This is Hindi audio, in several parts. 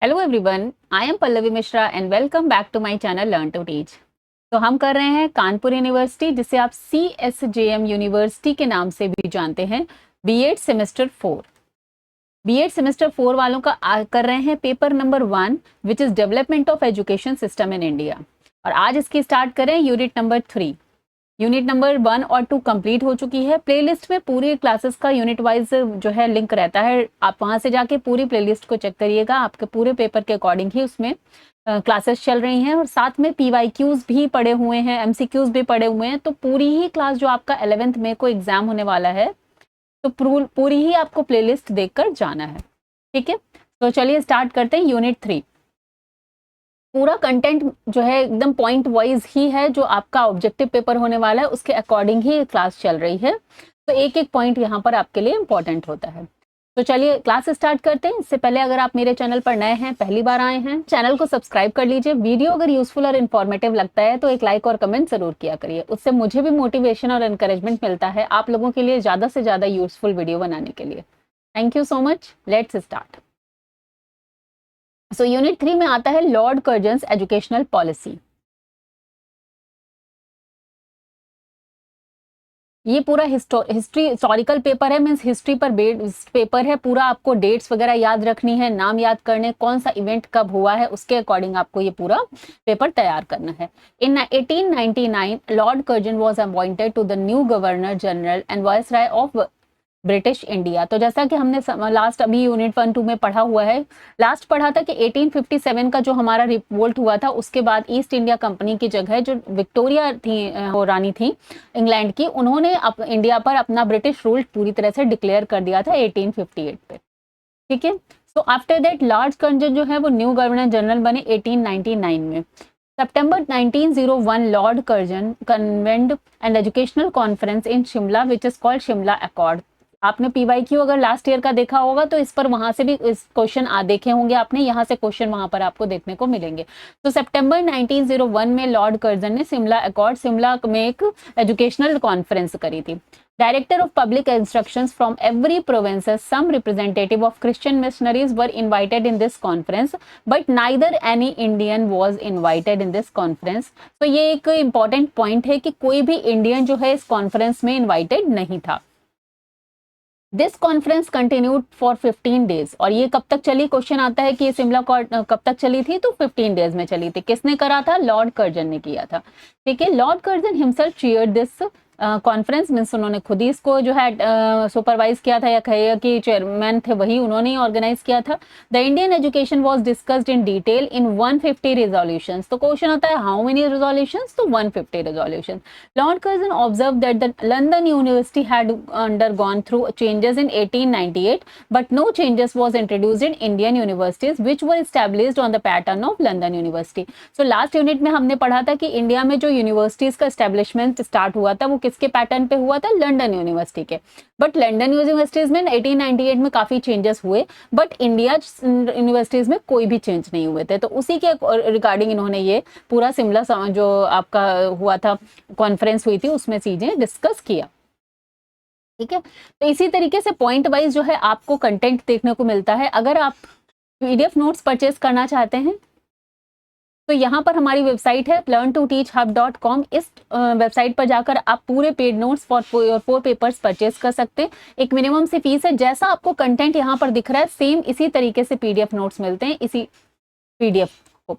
Hello everyone, I am Pallavi Mishra and welcome back to my channel learn to teach. तो हम कर रहे हैं कानपुर यूनिवर्सिटी, जिसे आप CSJM यूनिवर्सिटी के नाम से भी जानते हैं, बीएड सेमेस्टर 4। बीएड सेमेस्टर 4 वालों का कर रहे हैं paper number 1 which is development of education system in India. और आज इसकी स्टार्ट करें यूनिट नंबर 3। यूनिट नंबर 1 और 2 कंप्लीट हो चुकी है। प्लेलिस्ट में पूरी क्लासेस का यूनिट वाइज जो है लिंक रहता है, आप वहां से जाके पूरी प्लेलिस्ट को चेक करिएगा। आपके पूरे पेपर के अकॉर्डिंग ही उसमें क्लासेस चल रही हैं और साथ में PYQs भी पड़े हुए हैं, MCQs भी पड़े हुए हैं। तो पूरी ही क्लास जो आपका 11th मई को एग्जाम होने वाला है, तो पूरी ही आपको प्लेलिस्ट देखकर जाना है। ठीक है, तो चलिए स्टार्ट करते हैं यूनिट 3। पूरा कंटेंट जो है एकदम पॉइंट वाइज ही है, जो आपका ऑब्जेक्टिव पेपर होने वाला है उसके अकॉर्डिंग ही क्लास चल रही है। तो एक एक पॉइंट यहाँ पर आपके लिए इंपॉर्टेंट होता है। तो चलिए क्लास स्टार्ट करते हैं। इससे पहले अगर आप मेरे चैनल पर नए हैं, पहली बार आए हैं, चैनल को सब्सक्राइब कर लीजिए। वीडियो अगर यूजफुल और इन्फॉर्मेटिव लगता है तो एक लाइक और कमेंट जरूर किया करिए, उससे मुझे भी मोटिवेशन और एनकरेजमेंट मिलता है आप लोगों के लिए ज्यादा से ज्यादा यूजफुल वीडियो बनाने के लिए। Thank you so much. Let's start. So unit 3 में आता है लॉर्ड कर्जन्स एजुकेशनल पॉलिसी। ये पूरा हिस्टोरिकल पेपर है, मीन्स हिस्ट्री पर बेस्ड पेपर है। पूरा आपको डेट्स वगैरह याद रखनी है, नाम याद करने, कौन सा इवेंट कब हुआ है, उसके अकॉर्डिंग आपको ये पूरा पेपर तैयार करना है। In 1899 lord Curzon was appointed to the new governor general and viceroy of British India. तो जैसा कि हमने लास्ट अभी यूनिट 1-2 में पढ़ा हुआ है, लास्ट पढ़ा था कि 1857 का जो हमारा रिवोल्ट हुआ था, उसके बाद ईस्ट इंडिया कंपनी की जगह जो विक्टोरिया थी, रानी थी इंग्लैंड की, उन्होंने इंडिया पर अपना ब्रिटिश रूल पूरी तरह से डिक्लेयर कर दिया था 1858 पे। ठीक है, so after that Lord Curzon जो है वो न्यू गवर्नर जनरल बने 1899 में। September 1901 Lord Curzon convened an educational conference in Shimla which is called Shimla accord. आपने PYQ अगर लास्ट ईयर का देखा होगा तो इस पर वहां से भी इस क्वेश्चन देखे होंगे आपने, यहाँ से क्वेश्चन वहां पर आपको देखने को मिलेंगे। तो सितंबर 1901 में लॉर्ड कर्जन ने शिमला अकॉर्ड, शिमला में एक एजुकेशनल कॉन्फ्रेंस करी थी। Director of Public Instructions from every provinces, some representative of Christian missionaries were invited in this conference, but neither any Indian was invited in this conference. तो ये एक important point है कि कोई भी इंडियन जो है इस कॉन्फ्रेंस में इन्वाइटेड नहीं था। This conference continued for 15 days. और ये कब तक चली, क्वेश्चन आता है कि ये शिमला कब तक चली थी, तो 15 डेज में चली थी। किसने करा था? लॉर्ड कर्जन ने किया था। ठीक है, Lord Curzon himself chaired this conference, means उन्होंने खुद ही इसको जो है सुपरवाइज किया था, या कहिए कि चेयरमैन थे वही, उन्होंने ही ऑर्गेनाइज किया था। The Indian education was discussed in detail in 150 resolutions. तो क्वेश्चन आता है हाउ मेनी रिजोल्यूशंस, तो 150 resolutions. Lord Curzon observe that the London university had undergone through changes in 1898, but no changes was introduced in Indian universities which were established on the pattern of London university. So last unit में हमने पढ़ा था कि इंडिया में जो यूनिवर्सिटीज का एस्टेब्लिशमेंट स्टार्ट हुआ था वो किसके पैटर्न पे हुआ था? लंदन यूनिवर्सिटी के। बट लंदन यूनिवर्सिटीज में 1898 में काफी चेंजेस हुए, बट इंडिया यूनिवर्सिटीज में कोई भी चेंज नहीं हुए थे। तो उसी के रिगार्डिंग इन्होंने ये पूरा शिमला जो आपका हुआ था कॉन्फ्रेंस हुई थी उसमें चीजें डिस्कस किया। ठीक है, तो इसी तरीके से पॉइंट वाइज जो है आपको कंटेंट देखने को मिलता है। अगर आप PDF नोट्स परचेज करना चाहते हैं तो यहाँ पर हमारी वेबसाइट है learn2teachhub.com। इस वेबसाइट पर जाकर आप पूरे paid notes for 4 papers purchase कर सकते हैं। एक मिनिमम सी फीस है। जैसा आपको कंटेंट यहाँ पर दिख रहा है सेम इसी तरीके से PDF नोट्स मिलते हैं, इसी PDF को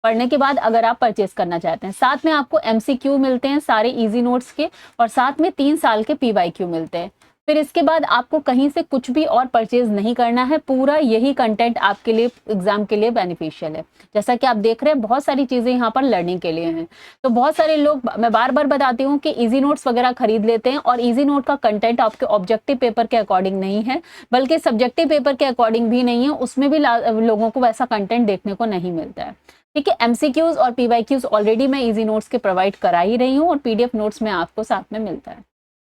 पढ़ने के बाद अगर आप परचेज करना चाहते हैं। साथ में आपको MCQ मिलते हैं सारे इजी नोट्स के, और साथ में 3 साल के PYQ मिलते हैं। फिर इसके बाद आपको कहीं से कुछ भी और परचेज नहीं करना है, पूरा यही कंटेंट आपके लिए एग्जाम के लिए बेनिफिशियल है। जैसा कि आप देख रहे हैं बहुत सारी चीजें यहाँ पर लर्निंग के लिए हैं। तो बहुत सारे लोग, मैं बार बार बताती हूँ कि इजी नोट्स वगैरह खरीद लेते हैं, और इजी नोट का कंटेंट आपके ऑब्जेक्टिव पेपर के अकॉर्डिंग नहीं है, बल्कि सब्जेक्टिव पेपर के अकॉर्डिंग भी नहीं है, उसमें भी लोगों को वैसा कंटेंट देखने को नहीं मिलता है। ठीक है, MCQs और PYQs ऑलरेडी मैं इजी नोट्स के प्रोवाइड करा ही रही हूँ, और PDF नोट्स में आपको साथ में मिलता है।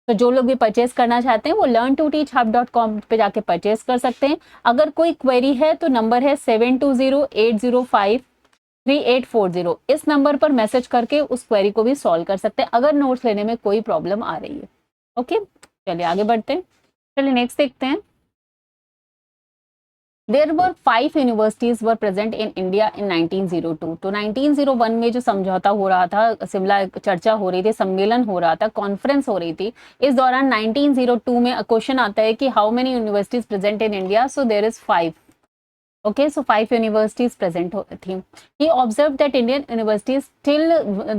तो जो लोग भी परचेज करना चाहते हैं वो learn2teachhub.com पे जाके परचेज कर सकते हैं। अगर कोई क्वेरी है तो नंबर है 7208053840। इस नंबर पर मैसेज करके उस क्वेरी को भी सॉल्व कर सकते हैं अगर नोट्स लेने में कोई प्रॉब्लम आ रही है। ओके, चलिए आगे बढ़ते हैं। चलिए नेक्स्ट देखते हैं। There were 5 universities were present in India in 1902। तो 1901 में जो समझौता हो रहा था, शिमला चर्चा हो रही थी, सम्मेलन हो रहा था, कॉन्फ्रेंस हो रही थी, इस दौरान 1902 में क्वेश्चन आता है कि how many universities present in India, so there is 5। Okay, so 5 universities present थी. He observed that Indian universities till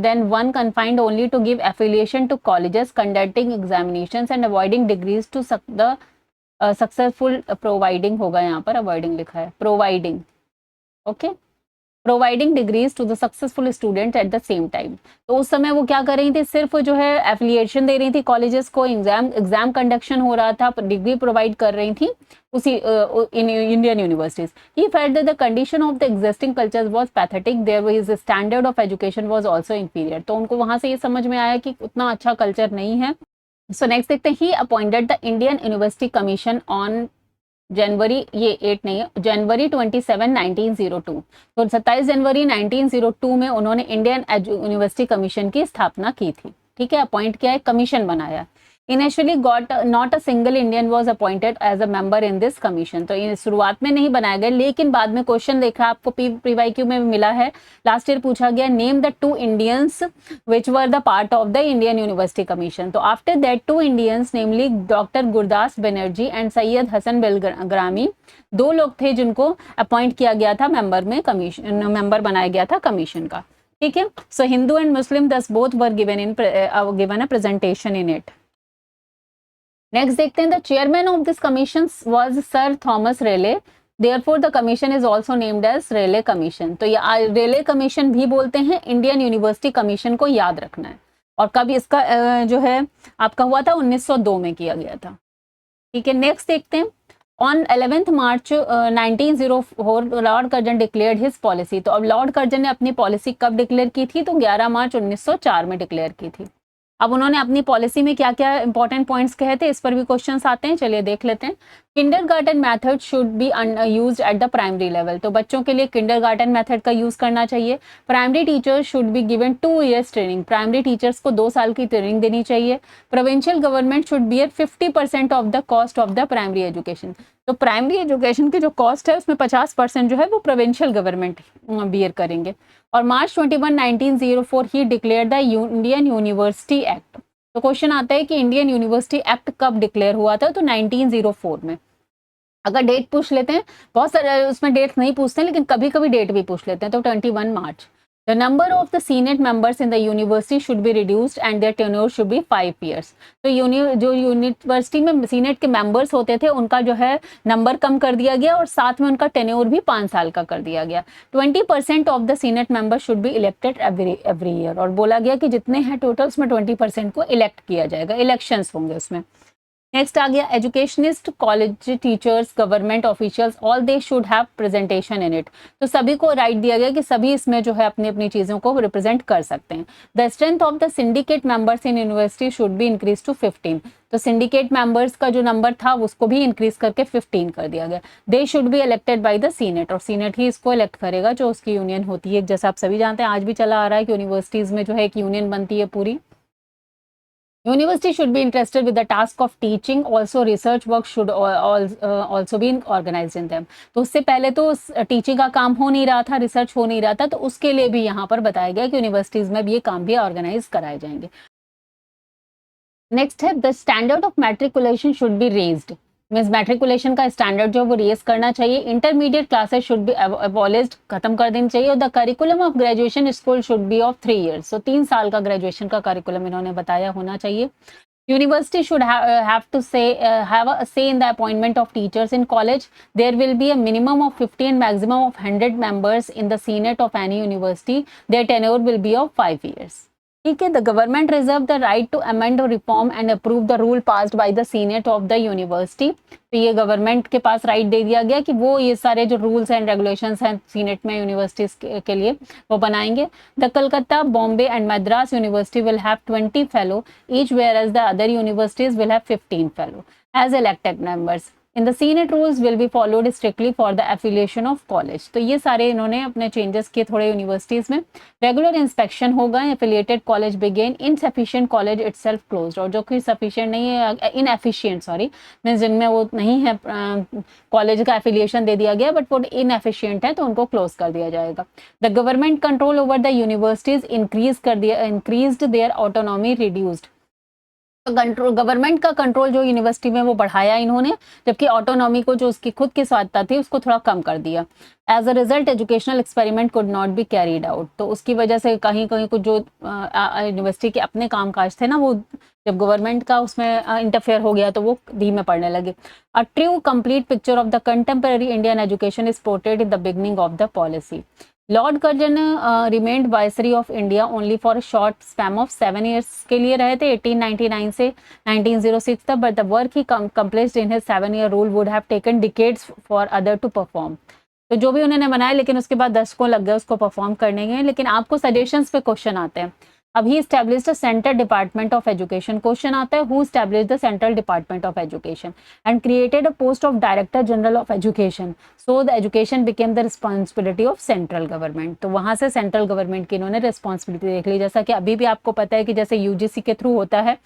then one confined only to give affiliation to colleges, conducting examinations and awarding degrees to the successful providing होगा यहाँ पर avoiding लिखा है providing, okay, providing degrees to the successful student at the same time. तो उस समय वो क्या कर रही थी, सिर्फ जो है एफिलिएशन दे रही थी कॉलेजेस को, एग्जाम कंडक्शन हो रहा था, डिग्री प्रोवाइड कर रही थी उसी in Indian universities. He felt that the condition of the existing culture was pathetic, there was standard of education was also inferior. तो उनको वहां से ये समझ में आया कि उतना अच्छा कल्चर नहीं है। सो नेक्स्ट देखते हैं, ही appointed the Indian university commission on January, ये 8 नहीं है, जनवरी 27, 1902। तो 27 जनवरी 1902 में उन्होंने इंडियन यूनिवर्सिटी कमीशन की स्थापना की थी। ठीक है, अपॉइंट किया है, कमीशन बनाया। Initially got not a single Indian was appointed as a member in this commission. तो शुरुआत में नहीं बनाया गया, लेकिन बाद में क्वेश्चन देखा आपको प्रीवाईक्यू में मिला है, लास्ट ईयर पूछा गया, name the 2 Indians which were the part of the Indian University Commission। तो after that 2 Indians namely doctor Gurdas Banerjee and Syed Hasan Belgrami, 2 लोग थे जिनको अपॉइंट किया गया था मेंबर में, कमीशन मेंबर बनाया गया था कमीशन का। ठीक है, सो Hindu and Muslim thus both were given a presentation in it. Next देखते हैं, the chairman of this commission was sir Thomas Raleigh, therefore the commission is also named as Raleigh commission. तो ये रेले कमीशन भी बोलते हैं, इंडियन यूनिवर्सिटी कमीशन को याद रखना है। और कब इसका जो है आपका हुआ था, 1902 में किया गया था। ठीक है, नेक्स्ट देखते हैं, on 11 March 1904 Lord Curzon declared his policy. तो अब लॉर्ड कर्जन ने अपनी पॉलिसी कब डिक्लेयर की थी, तो 11 मार्च 1904 में डिक्लेयर की थी। अब उन्होंने अपनी पॉलिसी में क्या क्या इंपॉर्टेंट पॉइंट्स कहे थे, इस पर भी क्वेश्चंस आते हैं, चलिए देख लेते हैं। Kindergarten method should be used at the primary level. तो बच्चों के लिए किंडरगार्टन मेथड का यूज करना चाहिए। Primary teachers should be given 2 years training. Primary teachers को 2 साल की ट्रेनिंग देनी चाहिए। Provincial government should bear 50% of the cost of the primary education. तो प्राइमरी एजुकेशन की जो कॉस्ट है उसमें 50% जो है वो प्रोविंशियल गवर्नमेंट बियर करेंगे। और मार्च 21, 1904 ही declare the Indian university act. तो क्वेश्चन आता है कि इंडियन यूनिवर्सिटी एक्ट कब डिक्लेयर हुआ था, तो 1904 में। अगर डेट पूछ लेते हैं, बहुत सारे उसमें डेट नहीं पूछते हैं, लेकिन कभी कभी डेट भी पूछ लेते हैं, तो 21 March. The number of the senate members in the university should be reduced and their tenure should be 5 years। तो जो यूनिवर्सिटी में सीनेट के मेंबर्स होते थे उनका जो है नंबर कम कर दिया गया, और साथ में उनका टेन्योर भी 5 साल का कर दिया गया। 20% of the senate member should be elected every year. और बोला गया कि जितने हैं टोटल उसमें 20% को इलेक्ट किया जाएगा, इलेक्शंस होंगे उसमें। नेक्स्ट आ गया, educationist, college teachers, government officials, all they should have presentation in it. तो सभी को राइट दिया गया कि सभी इसमें जो है अपनी अपनी चीजों को रिप्रेजेंट कर सकते हैं। The strength of the syndicate members in university should be increase to 15। तो सिंडिकेट मेंबर्स का जो नंबर था उसको भी इंक्रीज करके 15 कर दिया गया। They should be elected by the senate, और सीनेट ही इसको इलेक्ट करेगा जो उसकी यूनियन होती है। जैसा आप सभी जानते हैं, आज भी चला आ रहा है कि यूनिवर्सिटीज में जो है एक यूनियन बनती है पूरी। University should be interested with the task of teaching. Also, research work should also be organized in them. तो उससे पहले तो टीचिंग का काम हो नहीं रहा था, रिसर्च हो नहीं रहा था, तो उसके लिए भी यहाँ पर बताया गया कि यूनिवर्सिटीज में भी ये काम भी ऑर्गेनाइज कराए जाएंगे। नेक्स्ट है, the standard of matriculation should be raised. Means matriculation का स्टैंडर्ड जो वो रेज करना चाहिए। Intermediate classes should be abolished, खत्म कर देनी चाहिए। और the curriculum of graduation school should be of 3 years। सो 3 साल का ग्रेजुएशन का करिकुलम इन्होंने बताया होना चाहिए। University should have a say in the appointment of teachers in college. There will be a minimum of 50 and maximum of 100 members in the senate of any university. Their tenure will be of 5 years. ठीक है, the government reserve the right to amend और reform and approve the rule passed by the senate of the university. तो ये गवर्नमेंट के पास राइट दे दिया गया कि वो ये सारे जो रूल्स एंड रेगुलेशंस हैं सीनेट में यूनिवर्सिटीज के लिए वो बनाएंगे। The Calcutta, Bombay and Madras university will have 20 fellow each, whereas the other universities will have 15 fellow as elected members. In the senate rules will be followed strictly for the affiliation of college. तो ये सारे इन्होंने अपने चेंजेस किए थोड़े यूनिवर्सिटीज में। रेगुलर इंस्पेक्शन होगा, affiliated college begin, insufficient college itself closed, और जो कि सफिशिएंट नहीं है, इनएफिशिएंट सॉरी मींस जिनमें वो नहीं है कॉलेज का एफिलिएशन दे दिया गया बट वो इनएफिशिएंट है तो उनको क्लोज कर दिया जाएगा। The government control over the universities increased their autonomy reduced. Control government का कंट्रोल जो यूनिवर्सिटी में वो बढ़ाया इन्होंने, जबकि ऑटोनॉमी को जो उसकी खुद की स्वायत्ता थी उसको थोड़ा कम कर दिया। As a result educational experiment could not be carried out. तो उसकी वजह से कहीं कहीं कुछ जो यूनिवर्सिटी के अपने कामकाज थे ना, वो जब गवर्नमेंट का उसमें इंटरफेयर हो गया तो वो धीमे पड़ने लगे। A true complete picture of the contemporary Indian education is portrayed in the beginning of the policy. Lord Curzon remained viceroy of India only for short span of 7 years के लिए रहे थे 1899 से 1906 तक, but the work he completed in his 7-year rule would have taken decades for other to perform. तो जो भी उन्होंने बनाया लेकिन उसके बाद दशकों लग गए उसको परफॉर्म करने के। लेकिन आपको सजेशंस पे क्वेश्चन आते हैं। अब he established central department of education, question आता है who established the central department of education and created a post of director general of education, so the education became the responsibility of central government. तो वहां से सेंट्रल गवर्नमेंट की इन्होंने रिस्पॉन्सिबिलिटी देख ली। जैसा कि अभी भी आपको पता है कि जैसे यूजीसी के थ्रू होता है,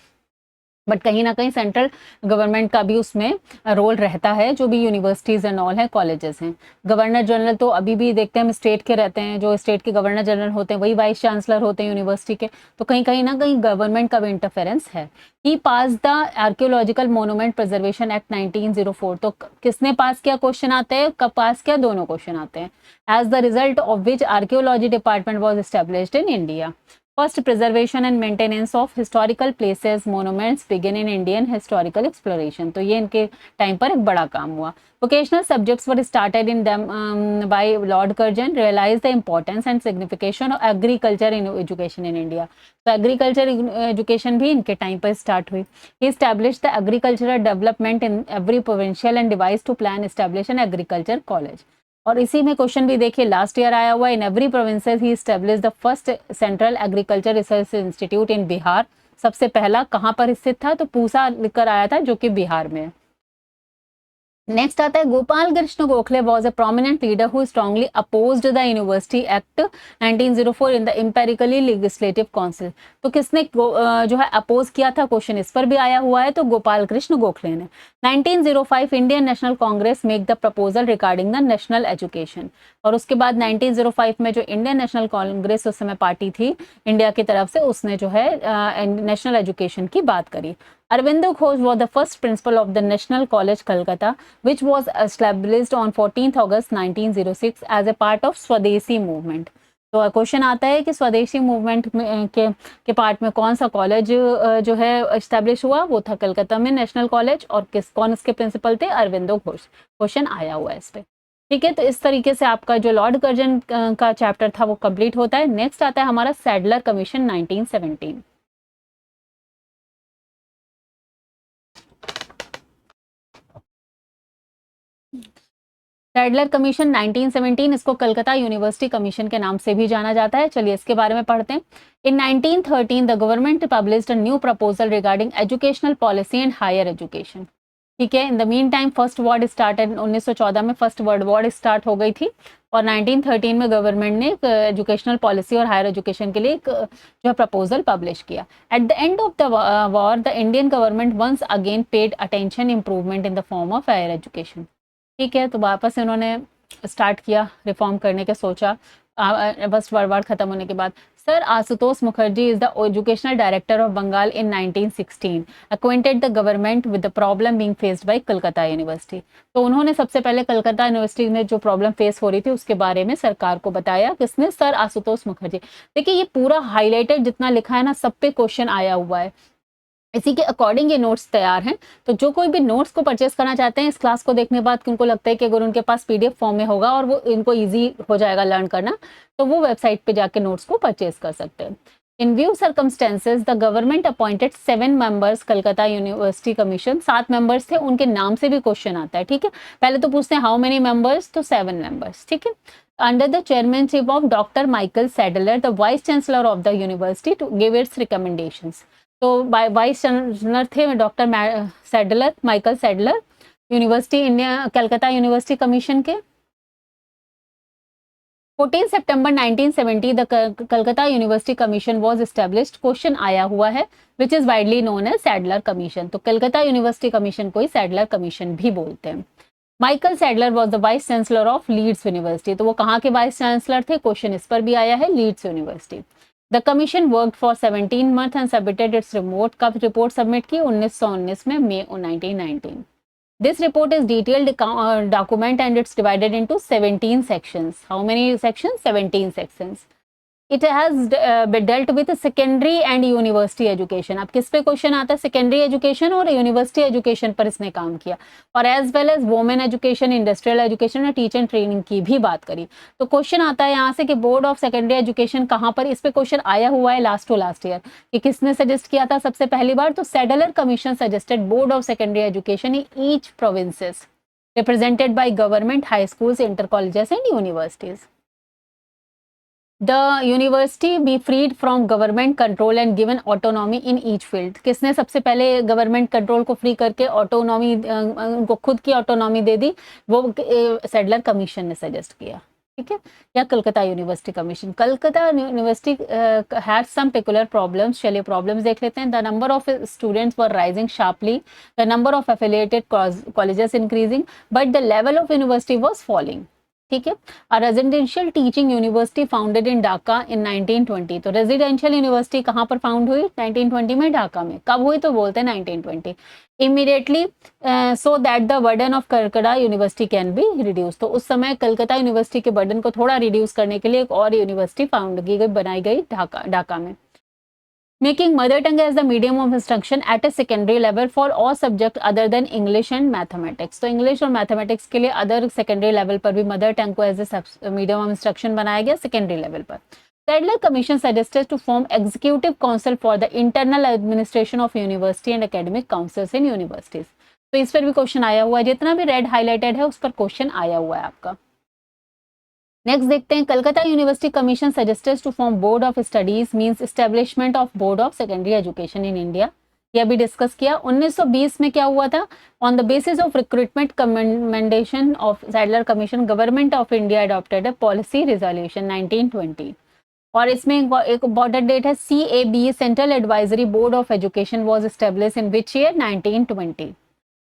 बट कहीं ना कहीं सेंट्रल गवर्नमेंट का भी उसमें रोल रहता है, जो भी यूनिवर्सिटीज एंड ऑल है, कॉलेजेस हैं। गवर्नर जनरल तो अभी भी देखते हैं हम स्टेट के रहते हैं, जो स्टेट के गवर्नर जनरल होते हैं वही वाइस चांसलर होते हैं यूनिवर्सिटी के। तो कहीं ना कहीं गवर्नमेंट का भी इंटरफेरेंस है। He passed the archaeological monument preservation act 1904। तो किसने पास किया क्वेश्चन आते हैं, कब पास किया, दोनों क्वेश्चन आते हैं। As the result of which archaeology department was established in India. First, preservation and maintenance of historical places, monuments begin in Indian historical exploration। तो ये इनके टाइम पर एक बड़ा काम हुआ। Vocational subjects were started in them by Lord Curzon, realized the importance and signification of agriculture in education in India। तो agriculture education भी इनके टाइम पर स्टार्ट हुई। He established the agricultural development in every provincial and devised to plan establish an agriculture college। और इसी में क्वेश्चन भी देखिए लास्ट ईयर आया हुआ, in every provinces he established the first central agriculture research institute इन बिहार। सबसे पहला कहाँ पर स्थित था, तो पूसा लिखकर आया था जो कि बिहार में है। नेक्स्ट आता है Gopal Krishna Gokhale was a prominent leader who strongly opposed the university act 1904 in the empirically legislative council. तो किसने जो है अपोज किया था, क्वेश्चन इस पर भी आया हुआ है, तो गोपाल कृष्ण गोखले ने। 1905 Indian national Congress make the proposal regarding the national education. और उसके बाद 1905 में जो इंडियन नेशनल कांग्रेस उस समय पार्टी थी इंडिया की तरफ से, उसने जो है नेशनल एजुकेशन की बात करी। Aurobindo Ghosh was the first principal of the National College Calcutta, which was established on 14th August 1906 as a part of स्वदेशी movement। तो क्वेश्चन आता है कि स्वदेशी मूवमेंट के पार्ट में कौन सा कॉलेज जो है एस्टेब्लिश हुआ, वो था कलकत्ता में नेशनल कॉलेज, और कौन इसके प्रिंसिपल थे, अरविंदो घोष। क्वेश्चन आया हुआ है इस पे, ठीक है। तो इस तरीके से आपका जो लॉर्ड कर्जन का चैप्टर था वो कंप्लीट होता है। नेक्स्ट आता है हमारा सैडलर कमीशन 1917। सैडलर कमीशन 1917, इसको कलकत्ता यूनिवर्सिटी कमीशन के नाम से भी जाना जाता है। चलिए इसके बारे में पढ़ते हैं। In 1913 the government published a new proposal regarding educational policy and higher education. ठीक है। In the mean time first world started, 1914 में फर्स्ट वर्ल्ड वॉर स्टार्ट हो गई थी, और 1913 में गवर्नमेंट ने एजुकेशनल पॉलिसी और हायर एजुकेशन के लिए एक जो है प्रपोजल पब्लिश किया। At the end of the war the Indian government once again paid attention improvement in the form of higher education. ठीक है। तो वापस इन्होंने स्टार्ट किया रिफॉर्म करने के, सोचा फर्स्ट वर्ल्ड वॉर खत्म होने के बाद। Sir Ashutosh Mukherjee is the educational director of Bengal in 1916 acquainted the government with the problem being faced by Calcutta university. तो उन्होंने सबसे पहले कलकत्ता यूनिवर्सिटी में जो प्रॉब्लम फेस हो रही थी उसके बारे में सरकार को बताया। किसने, सर आशुतोष मुखर्जी। देखिए ये पूरा हाईलाइटेड जितना लिखा है ना, सब पे क्वेश्चन आया हुआ है, इसी के अकॉर्डिंग ये नोट्स तैयार हैं। तो जो कोई भी नोट्स को परचेस करना चाहते हैं इस क्लास को देखने के बाद, कि उनको लगता है कि अगर उनके पास पीडीएफ फॉर्म में होगा और वो इनको इजी हो जाएगा लर्न करना, तो वो वेबसाइट पे जाके नोट्स को परचेस कर सकते हैं। इन view circumstances the government appointed 7 members Calcutta university commission. 7 members थे, उनके नाम से भी क्वेश्चन आता है। ठीक है। पहले तो पूछते हैं हाउ मेनी मेंबर्स, तो 7 मेंबर्स। ठीक है। Under the chairmanship of doctor Michael Sadler the vice chancellor of the university to give its recommendations. तो वाइस चांसलर थे doctor Sadler, Michael Sadler, university India Calcutta university commission के 14 सितंबर 1970 the Calcutta university commission was established. Question आया हुआ है which is widely known as Sadler commission. तो कलकत्ता यूनिवर्सिटी कमीशन को ही सैडलर कमीशन भी बोलते हैं। Michael Sadler was the vice chancellor of Leeds university. तो वो कहाँ के वाइस चांसलर थे, क्वेश्चन इस पर भी आया है, Leeds university. The commission worked for 17 month and submitted its report. कब रिपोर्ट सबमिट की, 1919 में, मे 1919। This report is detailed document and it's divided into 17 sections. How many sections? 17 sections. It has been dealt with secondary and university education. अब किस पे क्वेश्चन आता है, सेकेंडरी एजुकेशन और यूनिवर्सिटी एजुकेशन पर इसने काम किया, और as well as women education, industrial education और टीचर ट्रेनिंग की भी बात करी। तो क्वेश्चन आता है यहाँ से कि बोर्ड ऑफ सेकेंडरी एजुकेशन कहाँ पर, इस पे क्वेश्चन आया हुआ है लास्ट टू लास्ट ईयर कि किसने सजेस्ट किया था सबसे पहली बार, तो Sadler commission suggested board of secondary education in each provinces represented by government high schools, inter colleges and universities. The university be freed from government control and given autonomy in each field. किसने सबसे पहले गवर्नमेंट कंट्रोल को फ्री करके ऑटोनॉमी, उनको खुद की ऑटोनॉमी दे दी, वो सैडलर कमीशन ने सजेस्ट किया, ठीक है, या Calcutta university commission. Calcutta university had some peculiar problems. चलिए प्रॉब्लम्स देख लेते हैं। The number of students were rising sharply, the number of affiliated colleges increasing, but the level of university was falling, ठीक है। Residential teaching university founded in Dhaka in 1920। तो रेजिडेंशियल यूनिवर्सिटी कहाँ पर फाउंड हुई, 1920 में, ढाका में। कब हुई, तो बोलते हैं 1920। Immediately so that the burden of Calcutta university can be reduce. तो उस समय कलकत्ता यूनिवर्सिटी के बर्डन को थोड़ा रिड्यूस करने के लिए एक और यूनिवर्सिटी फाउंड की गई, बनाई गई ढाका में। Making mother tongue as the medium of instruction at a secondary level for all subjects other than English and mathematics. तो English और mathematics के लिए other secondary level पर भी mother tongue को as a medium of instruction बनाया गया secondary level पर। Sadler Commission suggested to form executive council for the internal administration of university and academic councils in universities. तो इस पर भी क्वेश्चन आया हुआ है, जितना भी रेड हाईलाइटेड है उस पर क्वेश्चन आया हुआ है आपका। नेक्स्ट देखते हैं, Calcutta university commission suggested to form board of studies means establishment of board of secondary education in India. यह भी डिस्कस किया। 1920 में क्या हुआ था, on the basis of recruitment commendation of Sadler commission government of India adopted a policy resolution 1920। और इसमें एक इम्पॉर्टेंट डेट है, CAB central advisory board of education was established in which year, 1920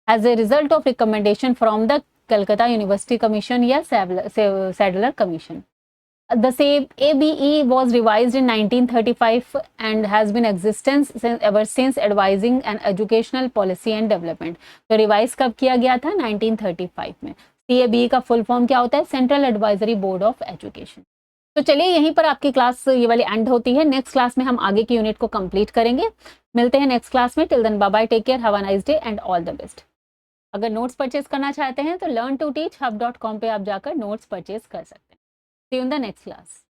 as a result of recommendation from the Calcutta University Commission या Sadler Commission. The CABE was revised in 1935 and has been existence ever since advising an educational policy and development. तो रिवाइज कब किया गया था, 1935 में। CABE का फुल फॉर्म क्या होता है, central advisory board of education. तो चलिए यहीं पर आपकी क्लास ये वाली एंड होती है। नेक्स्ट क्लास में हम आगे की यूनिट को कंप्लीट करेंगे। मिलते हैं नेक्स्ट क्लास में। Till then bye bye, take care, have a nice day and all the best. अगर नोट्स परचेज करना चाहते हैं तो learn2teach hub.com पे आप जाकर नोट्स परचेज कर सकते हैं। See you in the next class.